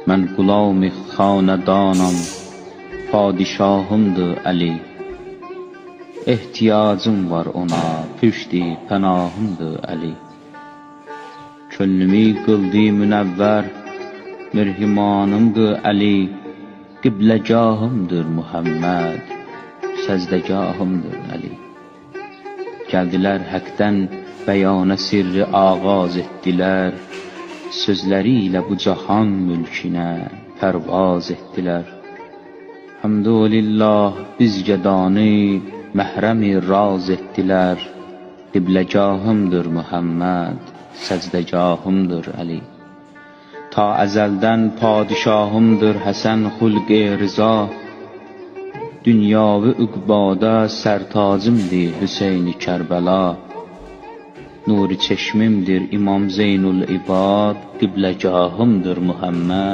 من غلام خاندانم، padişahımdır Əli. Ehtiyacım var ona, püşti pənahımdır Əli. Könlümü qıldı münəvvər, mirhimanımdır Əli. Qibləgahımdır Muhammed, səzdəgahımdır Əli. Gəldilər həqdən bəyana sirri ağaz etdilər, sözləri ilə bu cahan mülkünə pərvaz etdilər. Hamdülillah biz gədanı məhrəmi raz etdilər, qibləgahımdır Muhammed, səzdəgahımdır Əli. Ta əzəldən padişahımdır Həsən xulq-i rıza, dünya və üqbada sərtacımdır Hüseyn-i Kərbəla. Nuri çeşmimdir İmam Zeynul İbad, qibləgahımdır Muhammed.